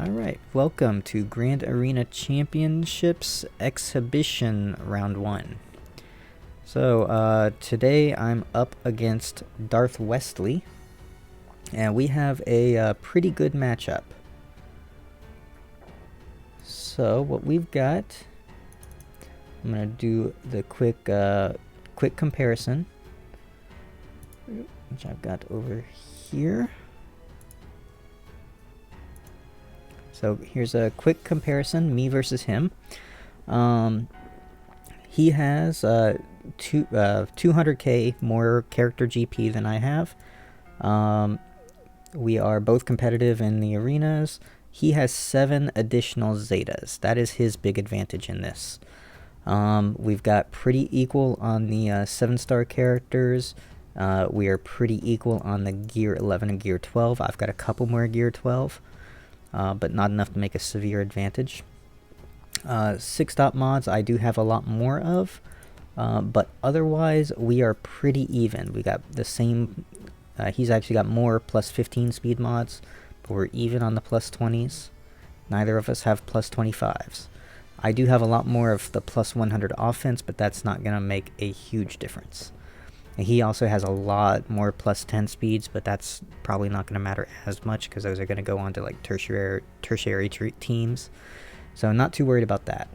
Alright, welcome to Grand Arena Championships Exhibition Round 1. So, today I'm up against Darth Wesley, and we have a pretty good matchup. So, what we've got, I'm going to do the quick comparison, which I've got over here. So here's a quick comparison, me versus him. He has 200k more character GP than I have. We are both competitive in the arenas. He has 7 additional Zetas. That is his big advantage in this. We've got pretty equal on the 7-star characters. We are pretty equal on the Gear 11 and Gear 12. I've got a couple more Gear 12. But not enough to make a severe advantage. 6-stop mods I do have a lot more of, but otherwise we are pretty even. We got the same, he's actually got more plus 15 speed mods, but we're even on the plus 20s. Neither of us have plus 25s. I do have a lot more of the plus 100 offense, but that's not going to make a huge difference. And he also has a lot more plus 10 speeds, but that's probably not going to matter as much because those are going to go on to like tertiary teams. So not too worried about that.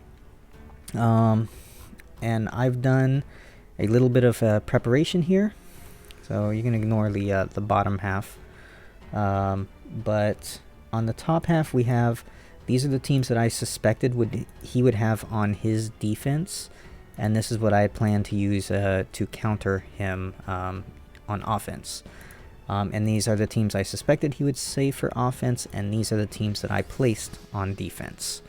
And I've done a little bit of preparation here, so you can ignore the bottom half. But on the top half, we have these are the teams that I suspected he would have on his defense. And this is what I plan to use to counter him on offense. And these are the teams I suspected he would save for offense, and these are the teams that I placed on defense.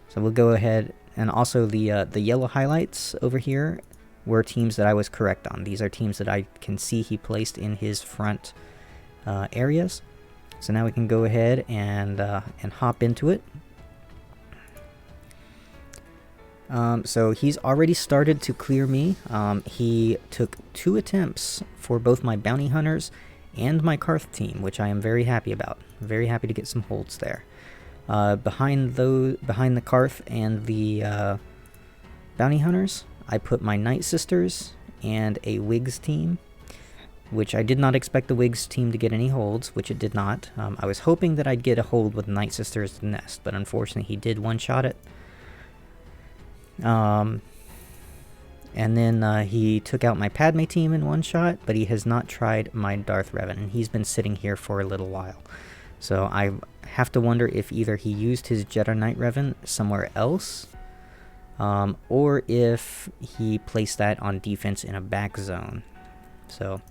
So we'll go ahead, and also the yellow highlights over here were teams that I was correct on. These are teams that I can see he placed in his front areas. So now we can go ahead and hop into it. So he's already started to clear me. He took 2 attempts for both my bounty hunters and my Carth team, which I am very happy about. Very happy to get some holds there. Behind the Carth and the bounty hunters, I put my Night Sisters and a Wigs team, which I did not expect the Wigs team to get any holds, which it did not. I was hoping that I'd get a hold with Night Sisters' Nest, but unfortunately he did one-shot it. And then he took out my Padme team in one shot, but he has not tried my Darth Revan, and he's been sitting here for a little while. So I have to wonder if either he used his Jedi Knight Revan somewhere else, or if he placed that on defense in a back zone. So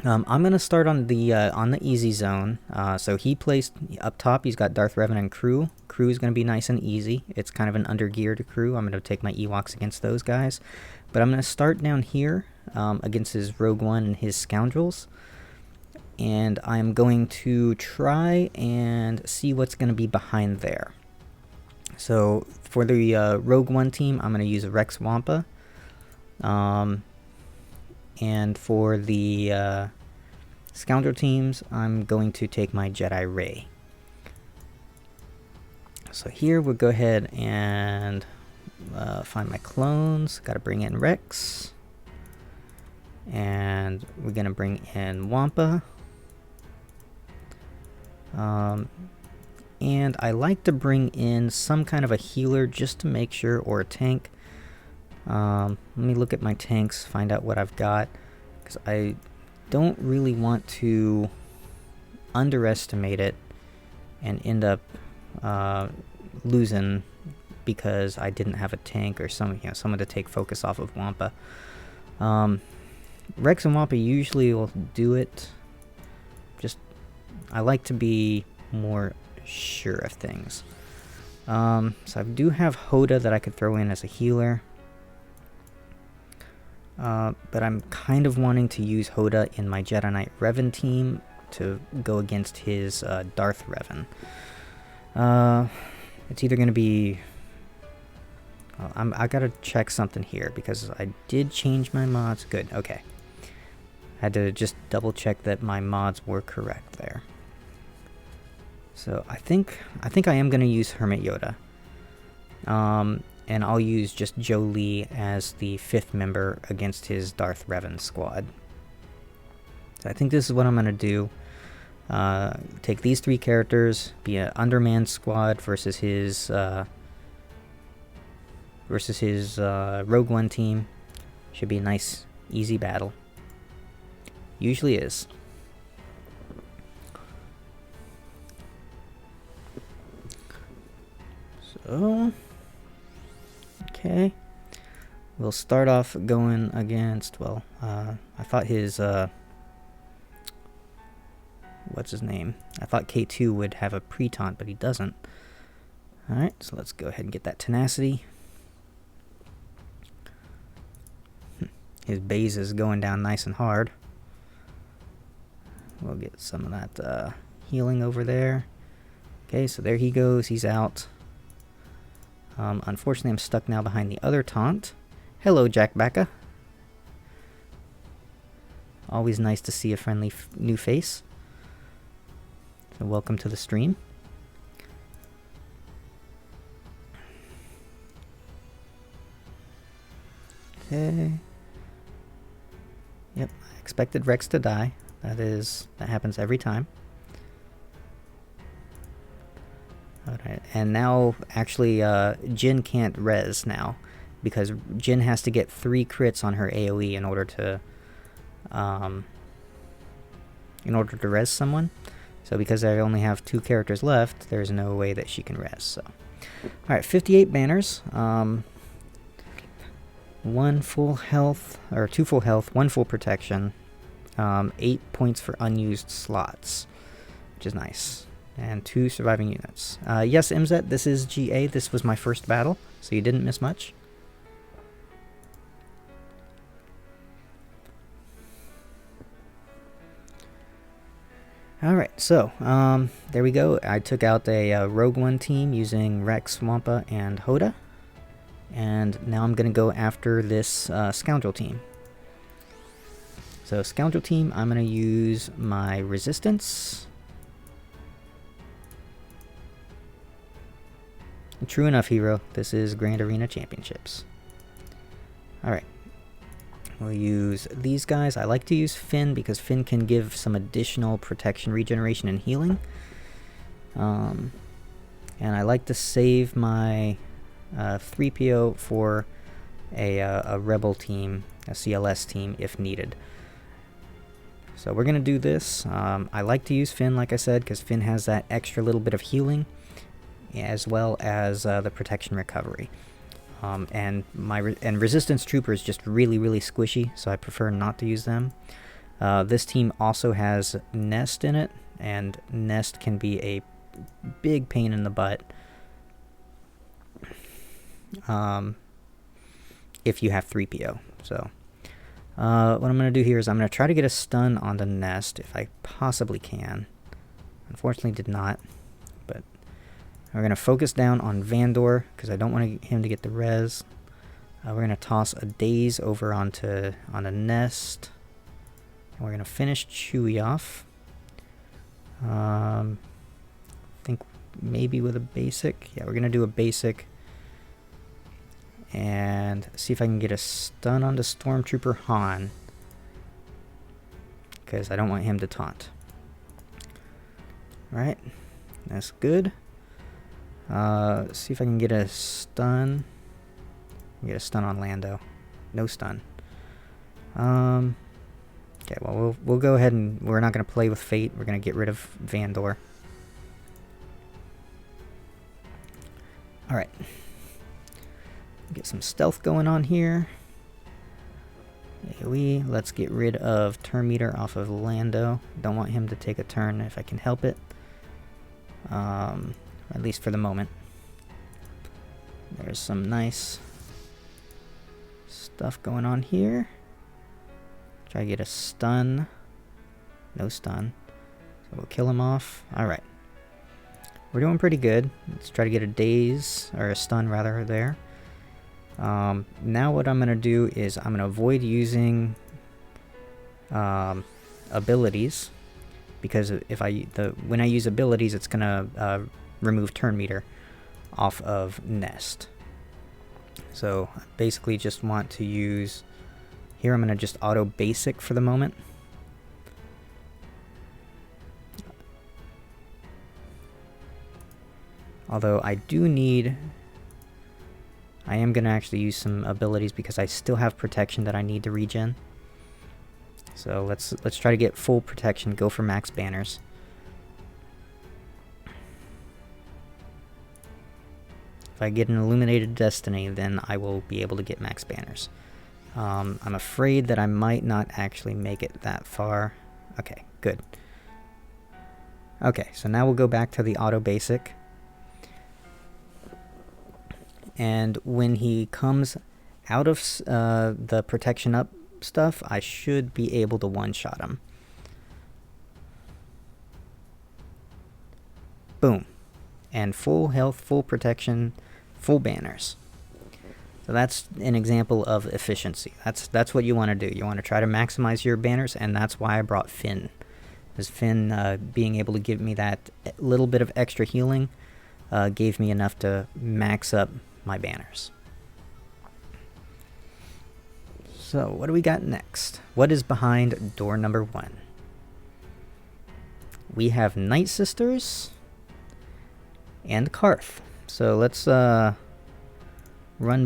I'm gonna start on the easy zone. So he placed up top. He's got Darth Revan and Crew. Crew is gonna be nice and easy. It's kind of an under-geared Crew. I'm gonna take my Ewoks against those guys, but I'm gonna start down here against his Rogue One and his Scoundrels, and I'm going to try and see what's gonna be behind there. So for the Rogue One team, I'm gonna use a Rex Wampa. And for the Scoundrel teams, I'm going to take my Jedi Ray. So here we'll go ahead and find my clones. Got to bring in Rex. And we're going to bring in Wampa. And I like to bring in some kind of a healer just to make sure, or a tank. Let me look at my tanks, find out what I've got, because I don't really want to underestimate it and end up losing because I didn't have a tank or someone to take focus off of Wampa. Rex and Wampa usually will do it. Just I like to be more sure of things. So I do have Hoda that I could throw in as a healer. But I'm kind of wanting to use Hoda in my Jedi Knight Revan team to go against his Darth Revan. It's either going to be... I gotta check something here because I did change my mods. Good, okay. Had to just double check that my mods were correct there. So I think I am gonna use Hermit Yoda. And I'll use just Jolie as the 5th member against his Darth Revan squad. So I think this is what I'm gonna do. Take these 3 characters, be an undermanned squad versus his Rogue One team. Should be a nice, easy battle. Usually is. So, okay. We'll start off going against, well, I thought his, what's his name? I thought K2 would have a pre-taunt, but he doesn't. Alright, so let's go ahead and get that tenacity. His base is going down nice and hard. We'll get some of that healing over there. Okay, so there he goes. He's out. Unfortunately, I'm stuck now behind the other taunt. Hello, Jack Bacca. Always nice to see a friendly new face. So welcome to the stream. Okay. Yep, I expected Rex to die. That happens every time. Alright, and now actually Jin can't res now because Jin has to get 3 crits on her AoE in order to res someone. So because I only have 2 characters left, there's no way that she can res. So, alright, 58 banners. 1 full health, or 2 full health, 1 full protection, 8 points for unused slots, which is nice, and 2 surviving units. Yes, MZ, this is GA. This was my first battle, so you didn't miss much. Alright, so, there we go. I took out a Rogue One team using Rex, Wampa, and Hoda. And now I'm going to go after this Scoundrel team. So Scoundrel team, I'm going to use my Resistance. True enough, hero. This is Grand Arena Championships. Alright. We'll use these guys. I like to use Finn because Finn can give some additional protection, regeneration, and healing. And I like to save my 3PO for a Rebel team, a CLS team, if needed. So we're going to do this. I like to use Finn, like I said, because Finn has that extra little bit of healing, as well as the protection recovery. And Resistance Trooper is just really, really squishy, so I prefer not to use them. This team also has Nest in it, and Nest can be a big pain in the butt if you have 3PO. So what I'm going to do here is I'm going to try to get a stun on the Nest if I possibly can. Unfortunately did not, but we're going to focus down on Vandor because I don't want him to get the res. We're going to toss a Daze over on a Nest, and we're going to finish Chewie off. I think maybe with a basic. Yeah, we're going to do a basic and see if I can get a stun onto Stormtrooper Han, because I don't want him to taunt. Alright, that's good. See if I can get a stun. Get a stun on Lando. No stun. Okay, well, we'll go ahead and we're not going to play with fate. We're going to get rid of Vandor. Alright. Get some stealth going on here. AoE. Let's get rid of turn meter off of Lando. Don't want him to take a turn if I can help it. At least for the moment. There's some nice stuff going on here. Try to get a stun. No stun. So we'll kill him off. Alright. We're doing pretty good. Let's try to get a daze, or a stun rather, there. Now what I'm going to do is I'm going to avoid using abilities, because if when I use abilities, it's gonna remove turn meter off of Nest. So basically just want to use, here I'm gonna just auto basic for the moment. Although I am gonna actually use some abilities because I still have protection that I need to regen. So let's try to get full protection, go for max banners. If I get an Illuminated Destiny, then I will be able to get max banners. I'm afraid that I might not actually make it that far. Okay, good. Okay, so now we'll go back to the auto basic. And when he comes out of the protection up stuff, I should be able to one-shot him. Boom. And full health, full protection, full banners. So that's an example of efficiency. That's what you want to do. You want to try to maximize your banners, and that's why I brought Finn. Because Finn being able to give me that little bit of extra healing gave me enough to max up my banners. So what do we got next? What is behind door number 1? We have Night Sisters and Carth. So let's run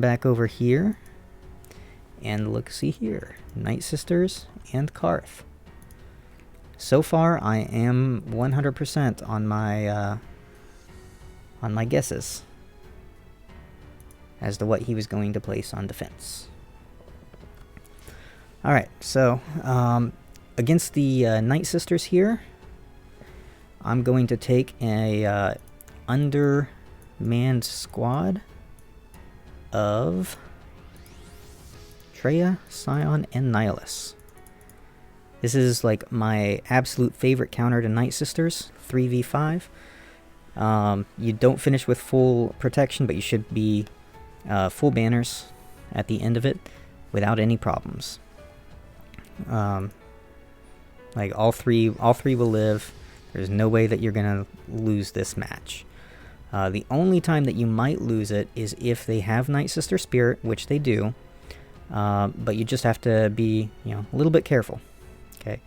back over here and see here. Night Sisters and Carth. So far I am 100% on my guesses as to what he was going to place on defense. Alright, so against the Night Sisters here, I'm going to take a undermanned squad of Traya, Scion, and Nihilus. This is like my absolute favorite counter to Night Sisters, 3v5. You don't finish with full protection, but you should be full banners at the end of it without any problems. Like all three will live. There's no way that you're gonna lose this match. The only time that you might lose it is if they have Night Sister Spirit, which they do, but you just have to be, a little bit careful. Okay,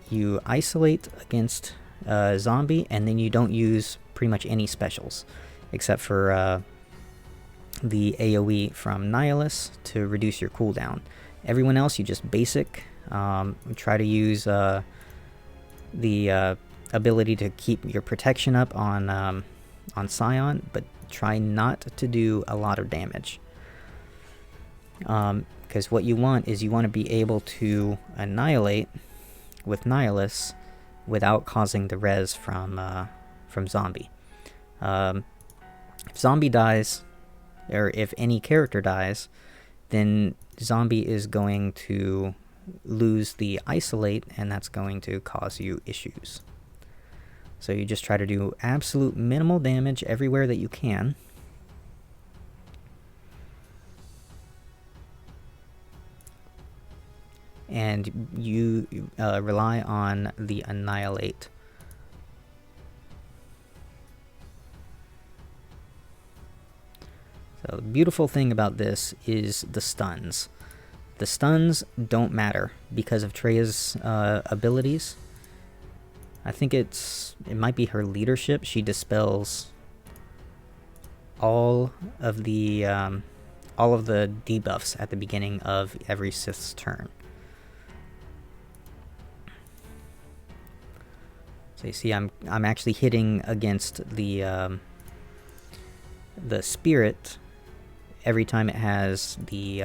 you isolate against zombie, and then you don't use pretty much any specials, except for the AoE from Nihilus to reduce your cooldown. Everyone else, you just basic. Try to use the ability to keep your protection up on Scion, but try not to do a lot of damage. Because what you want is you want to be able to annihilate with Nihilus without causing the res from zombie. If zombie dies, or if any character dies, then zombie is going to lose the isolate, and that's going to cause you issues. So you just try to do absolute minimal damage everywhere that you can. And you rely on the annihilate. So the beautiful thing about this is the stuns. The stuns don't matter because of Traya's abilities. I think it might be her leadership. She dispels all of the debuffs at the beginning of every Sith's turn. So you see, I'm actually hitting against the spirit every time it has the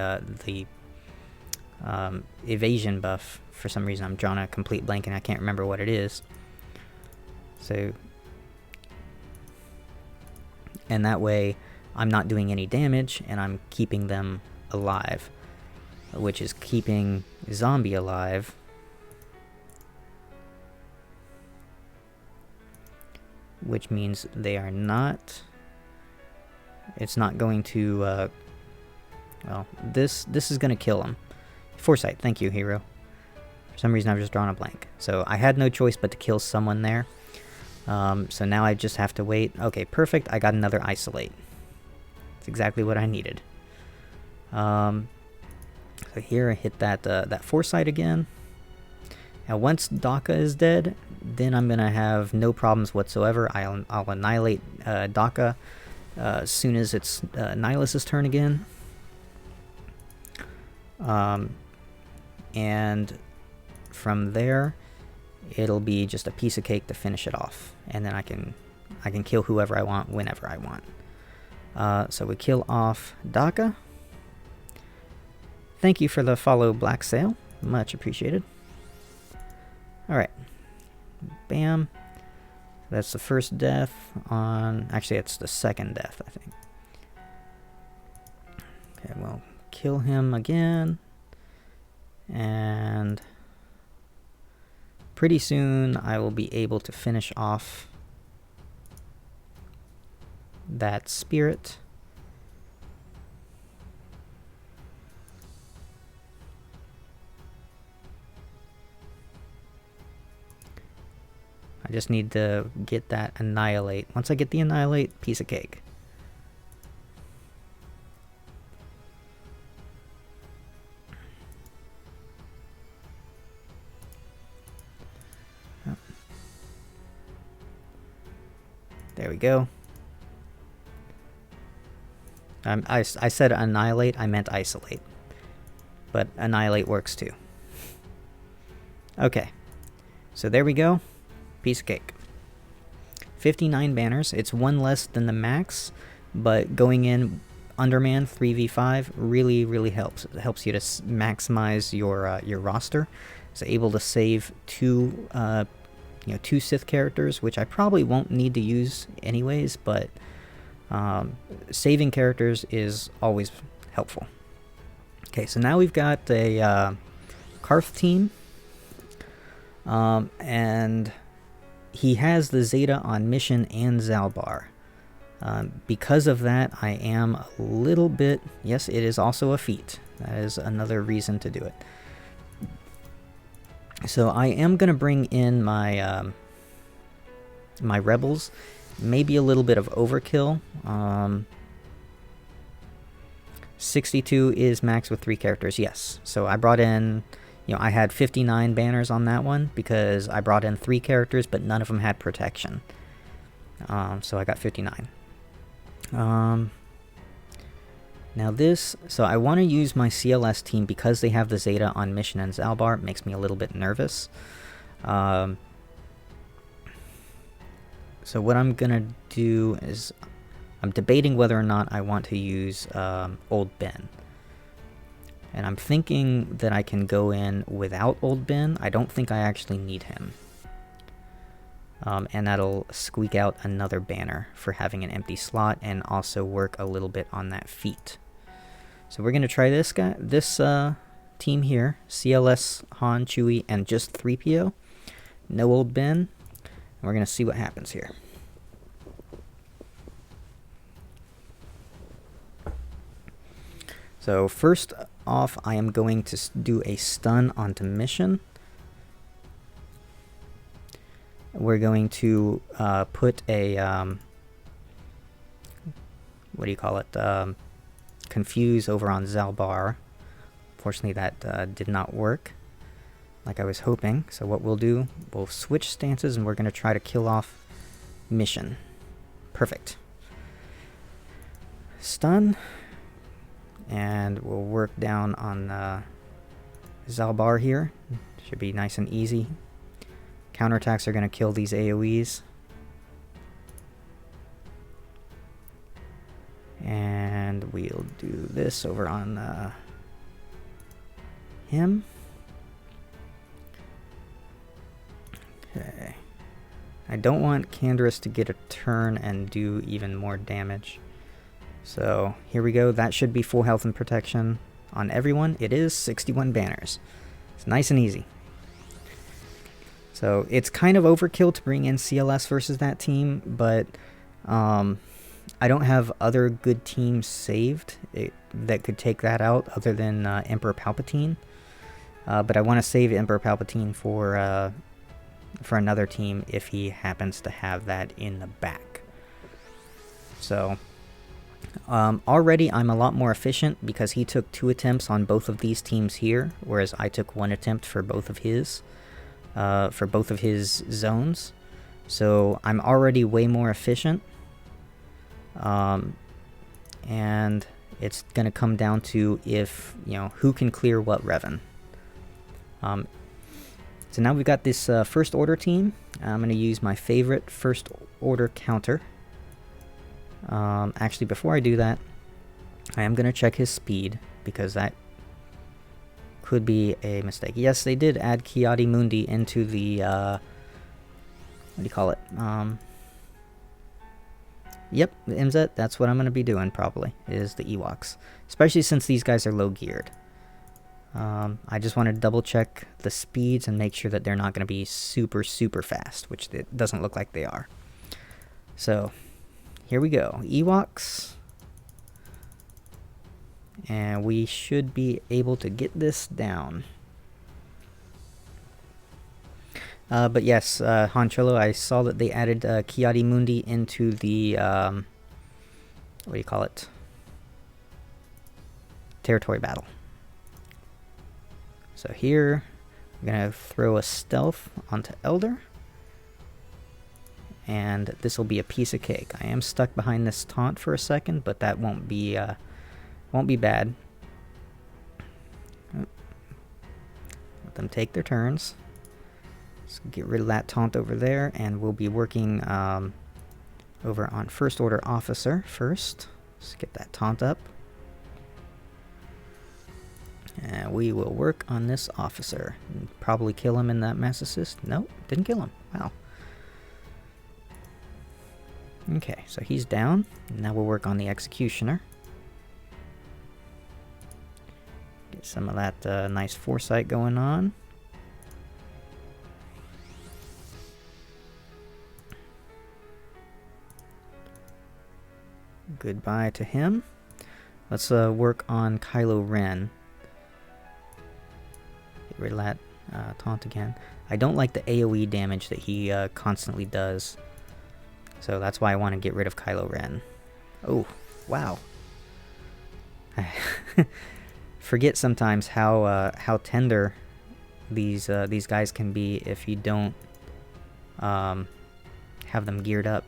evasion buff. For some reason, I'm drawing a complete blank and I can't remember what it is. So, and that way, I'm not doing any damage and I'm keeping them alive, which is keeping zombie alive. Which means they are not. It's not going to. Well, this is going to kill him. Foresight, thank you, hero. For some reason, I've just drawn a blank. So I had no choice but to kill someone there. So now I just have to wait. Okay, perfect. I got another isolate. That's exactly what I needed. So here I hit that foresight again. Now once Daka is dead, then I'm gonna have no problems whatsoever. I'll annihilate Daka as soon as it's Nihilus' turn again. And from there, it'll be just a piece of cake to finish it off, and then I can kill whoever I want whenever I want. So we kill off Daka. Thank you for the follow, Black Sail. Much appreciated. Alright. Bam. That's the first death on... Actually, it's the second death, I think. Okay, we'll kill him again. And... pretty soon, I will be able to finish off that spirit. I just need to get that annihilate. Once I get the annihilate, piece of cake. Oh. There we go. I said annihilate, I meant isolate. But annihilate works too. Okay. So there we go. Piece of cake. 59 banners. It's one less than the max, but going in Underman 3v5 really helps. It helps you to maximize your roster. It's able to save two Sith characters, which I probably won't need to use anyways, but saving characters is always helpful. Okay, so now we've got a Carth team, and he has the Zeta on mission and Zaul. Because of that, I am a little bit... Yes, it is also a feat. That is another reason to do it. So I am going to bring in my my rebels. Maybe a little bit of overkill. 62 is max with 3 characters, yes. So I brought in... I had 59 banners on that one because I brought in 3 characters, but none of them had protection. So I got 59. Now this... So I want to use my CLS team because they have the Zeta on mission and Zaul. It makes me a little bit nervous. So what I'm going to do is... I'm debating whether or not I want to use Old Ben. And I'm thinking that I can go in without Old Ben. I don't think I actually need him. And that'll squeak out another banner for having an empty slot and also work a little bit on that feat. So we're going to try this team here. CLS, Han, Chewie, and just 3PO. No Old Ben. And we're going to see what happens here. So first off, I am going to do a stun onto mission. We're going to put a, what do you call it, confuse over on Zaul. Fortunately, that did not work like I was hoping. So what we'll do, we'll switch stances and we're going to try to kill off mission. Perfect. Stun. And we'll work down on Zaul here. Should be nice and easy. Counterattacks are going to kill these AoEs. And we'll do this over on him. Okay. I don't want Canderous to get a turn and do even more damage. So here we go. That should be full health and protection on everyone. It is 61 banners. It's nice and easy. So it's kind of overkill to bring in CLS versus that team, but I don't have other good teams saved that could take that out other than Emperor Palpatine. But I want to save Emperor Palpatine for another team if he happens to have that in the back. So already I'm a lot more efficient because he took 2 attempts on both of these teams here, whereas I took 1 attempt for both of his zones. So I'm already way more efficient. And it's going to come down to if, who can clear what Revan. So now we've got this First Order team. I'm going to use my favorite First Order counter. Actually, before I do that, I am going to check his speed, because that could be a mistake. Yes, they did add Kiadi Mundi into the, what do you call it? Yep, the MZ, that's what I'm going to be doing probably, is the Ewoks. Especially since these guys are low geared. I just wanted to double check the speeds and make sure that they're not going to be super, super fast, which it doesn't look like they are. So, here we go. Ewoks. And we should be able to get this down. But yes, Han Cholo, I saw that they added Kiadi Mundi into the, what do you call it? Territory battle. So here, I'm going to throw a stealth onto Elder. And this will be a piece of cake. I am stuck behind this taunt for a second, but that won't be bad. Let them take their turns. Let's get rid of that taunt over there, and we'll be working over on First Order Officer first. Let's get that taunt up. And we will work on this officer. Probably kill him in that mass assist. Nope, didn't kill him. Wow. Okay, so he's down. Now we'll work on the Executioner. Get some of that nice foresight going on. Goodbye to him. Let's work on Kylo Ren. Get rid of that taunt again. I don't like the AoE damage that he constantly does. So that's why I want to get rid of Kylo Ren. Oh, wow. Forget sometimes how tender these guys can be if you don't have them geared up.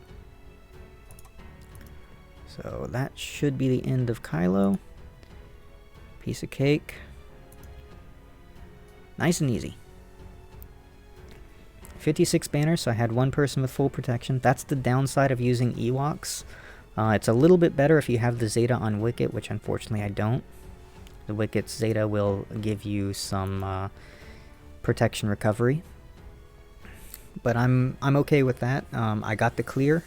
So that should be the end of Kylo. Piece of cake. Nice and easy. 56 banners, so I had one person with full protection. That's the downside of using Ewoks. It's a little bit better if you have the Zeta on Wicket, which unfortunately I don't. The Wicket's Zeta will give you some protection recovery. But I'm okay with that. I got the clear.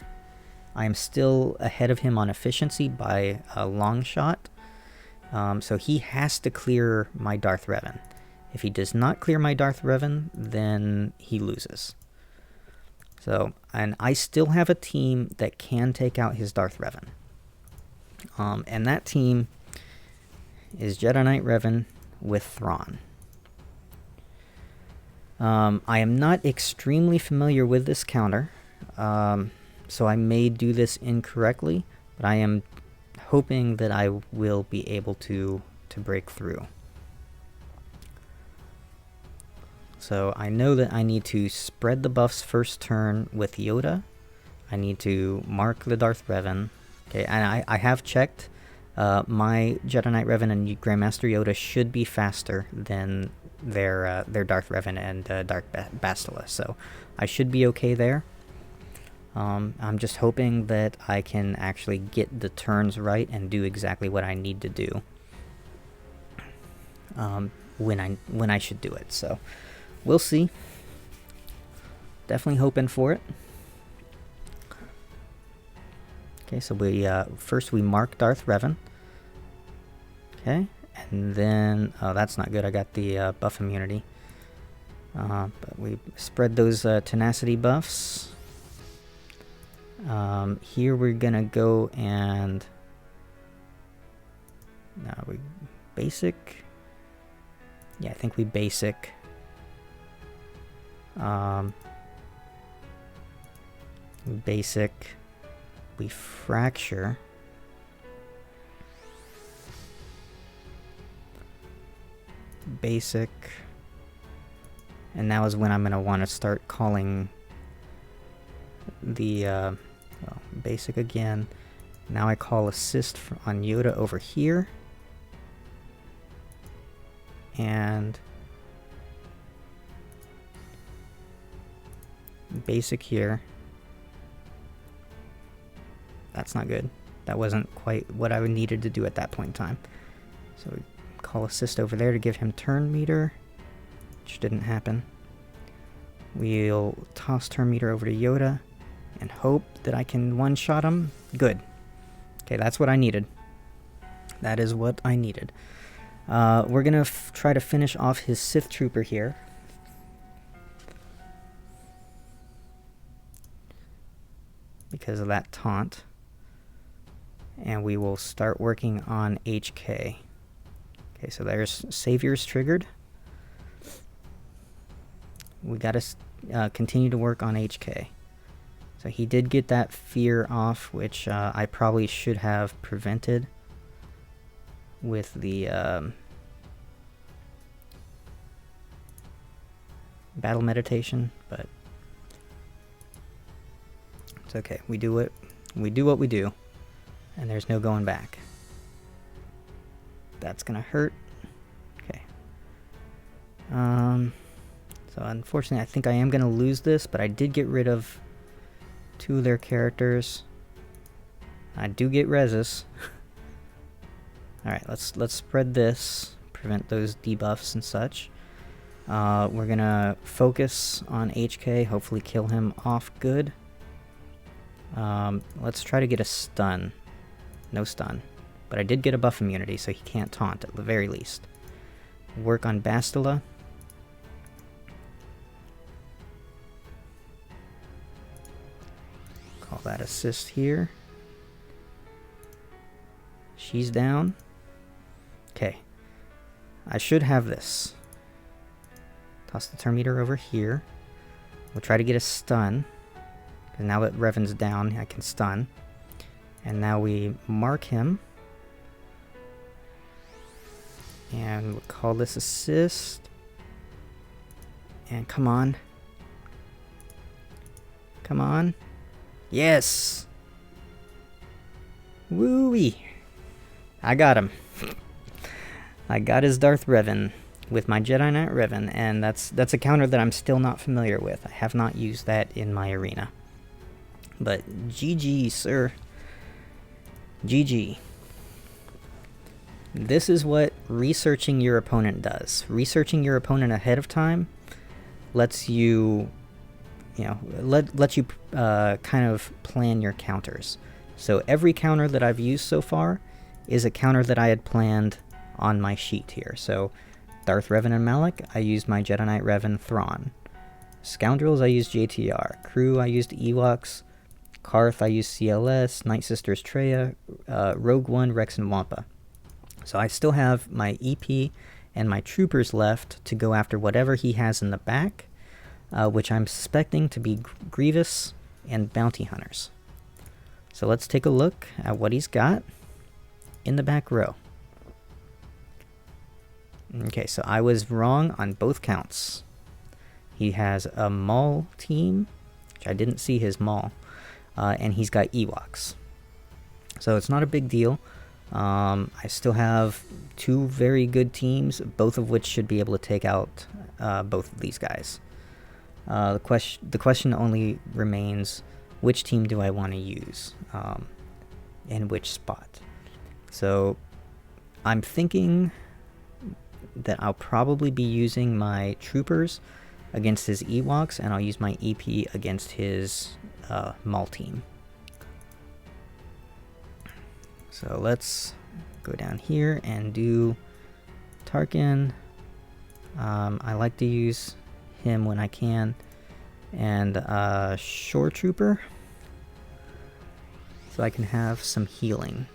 I am still ahead of him on efficiency by a long shot. So he has to clear my Darth Revan. If he does not clear my Darth Revan, then he loses. So, and I still have a team that can take out his Darth Revan. And that team is Jedi Knight Revan with Thrawn. I am not extremely familiar with this counter. So I may do this incorrectly, but I am hoping that I will be able to break through. So I know that I need to spread the buffs first turn with Yoda. I need to mark the Darth Revan. Okay, and I have checked. My Jedi Knight Revan and Grandmaster Yoda should be faster than their Darth Revan and Darth Bastila. So I should be okay there. I'm just hoping that I can actually get the turns right and do exactly what I need to do when I should do it. So we'll see. Definitely hoping for it. Okay, so we first we mark Darth Revan. Okay, and then that's not good. I got the buff immunity. But we spread those tenacity buffs. Here we're gonna go and we basic. Yeah, I think we basic. Basic. We fracture. Basic. And now is when I'm going to want to start calling the well, basic again. Now I call assist on Yoda over here. And basic here. That's not good. That wasn't quite what I needed to do at that point in time. So we call assist over there to give him turn meter, which didn't happen. We'll toss turn meter over to Yoda and hope that I can one-shot him. Good. Okay, that's what I needed. That is what I needed. We're gonna try to finish off his Sith Trooper here. Because of that taunt. And we will start working on HK. Okay, so there's Saviors triggered. We gotta continue to work on HK. So he did get that fear off, which I probably should have prevented with the battle meditation, but it's okay. We do what we do, and there's no going back. That's gonna hurt. Okay. So unfortunately, I think I am gonna lose this, but I did get rid of 2 of their characters. I do get reses. Alright, let's spread this, prevent those debuffs and such. We're gonna focus on HK, hopefully kill him off good. Let's try to get a stun. No stun. But I did get a buff immunity, so he can't taunt at the very least. Work on Bastila. Call that assist here. She's down. Okay. I should have this. Toss the turn meter over here. We'll try to get a stun. And now that Revan's down, I can stun. And now we mark him. And we'll call this assist. And come on. Come on. Yes! Woo-wee! I got him. I got his Darth Revan with my Jedi Knight Revan, and that's a counter that I'm still not familiar with. I have not used that in my arena. But GG, sir. GG. This is what researching your opponent does. Researching your opponent ahead of time lets you, lets you kind of plan your counters. So every counter that I've used so far is a counter that I had planned on my sheet here. So Darth Revan and Malak, I used my Jedi Knight Revan Thrawn. Scoundrels, I used JTR. Crew, I used Ewoks. Carth, I used CLS. Night Sisters, Traya. Rogue One, Rex, and Wampa. So I still have my EP and my troopers left to go after whatever he has in the back, which I'm suspecting to be Grievous and Bounty Hunters. So let's take a look at what he's got in the back row. Okay, so I was wrong on both counts. He has a Maul team, which I didn't see his Maul, and he's got Ewoks. So it's not a big deal. I still have 2 very good teams, both of which should be able to take out both of these guys. The question only remains, which team do I want to use, in which spot? So I'm thinking that I'll probably be using my troopers against his Ewoks, and I'll use my EP against his Maul team. So let's go down here and do Tarkin. I like to use him when I can. And Shore Trooper, so I can have some healing.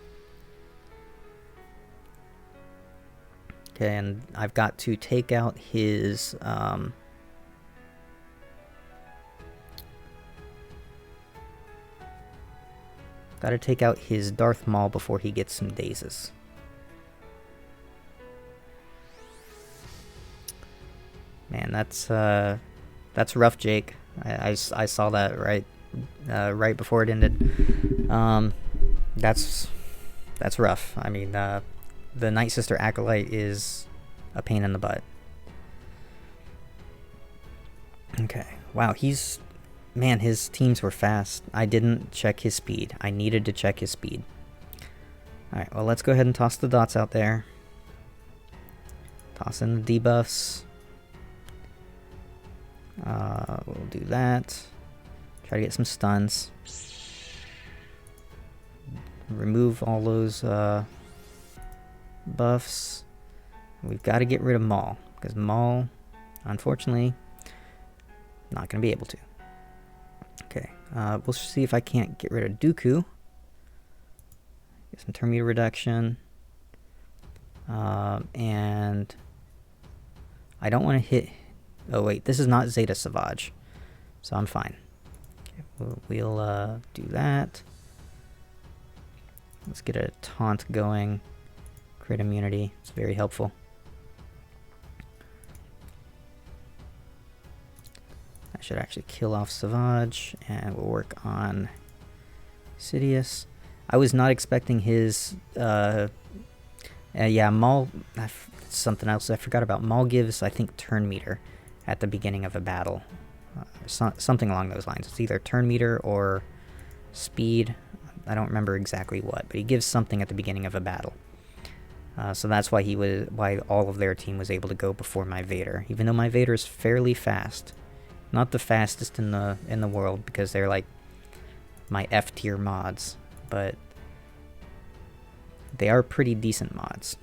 Okay, and I've got to take out his got to take out his Darth Maul before he gets some dazes. Man, that's rough, Jake. I saw that right before it ended. That's rough. I mean, the Night Sister Acolyte is a pain in the butt. Okay, wow, man, his teams were fast. I didn't check his speed. I needed to check his speed. Alright, well, let's go ahead and toss the dots out there. Toss in the debuffs. We'll do that. Try to get some stuns. Remove all those buffs. We've got to get rid of Maul, because Maul, unfortunately, not going to be able to. Okay, we'll see if I can't get rid of Dooku. Get some turn meter reduction. And I don't want to hit... Oh wait, this is not Zeta Savage, so I'm fine. Okay, we'll do that. Let's get a taunt going. Crit immunity, it's very helpful. I should actually kill off Savage, and we'll work on Sidious. I was not expecting his... yeah, Maul... something else I forgot about. Maul gives, I think, turn meter at the beginning of a battle. Something along those lines. It's either turn meter or speed. I don't remember exactly what, but he gives something at the beginning of a battle. So that's why why all of their team was able to go before my Vader, even though my Vader is fairly fast. Not the fastest in the world, because they're like my F tier mods, but they are pretty decent mods.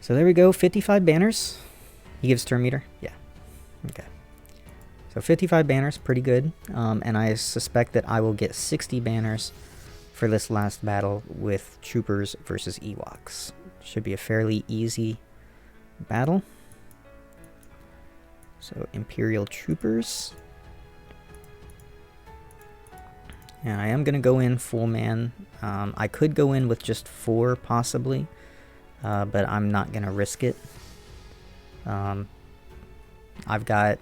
So there we go, 55 banners. He gives turn meter? Yeah. Okay. So 55 banners, pretty good. And I suspect that I will get 60 banners for this last battle with Troopers versus Ewoks. Should be a fairly easy battle. So Imperial Troopers. And I am going to go in full man. I could go in with just 4 possibly. But I'm not gonna risk it. I've got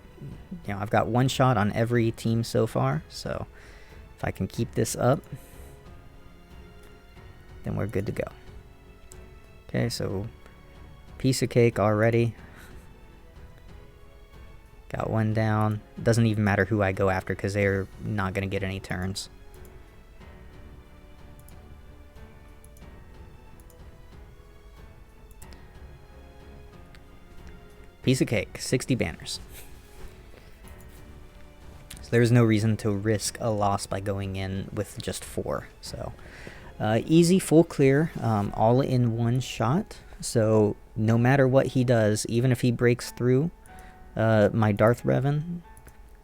one shot on every team so far, so if I can keep this up, then we're good to go. Okay, so piece of cake already. Got one down. Doesn't even matter who I go after, because they're not gonna get any turns. Piece of cake, 60 banners. So there's no reason to risk a loss by going in with just 4. So easy, full clear, all in one shot. So no matter what he does, even if he breaks through my Darth Revan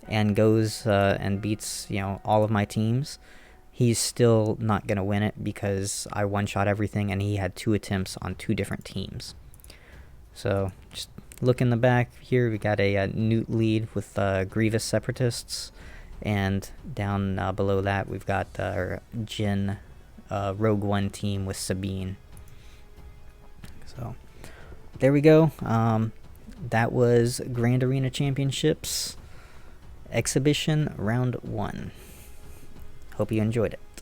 and goes and beats all of my teams, he's still not going to win it, because I one-shot everything and he had 2 attempts on 2 different teams. So just look in the back here, we got a Newt lead with Grievous Separatists, and down below that we've got our Jin Rogue One team with Sabine. So there we go. That was Grand Arena Championships Exhibition Round 1. Hope you enjoyed it.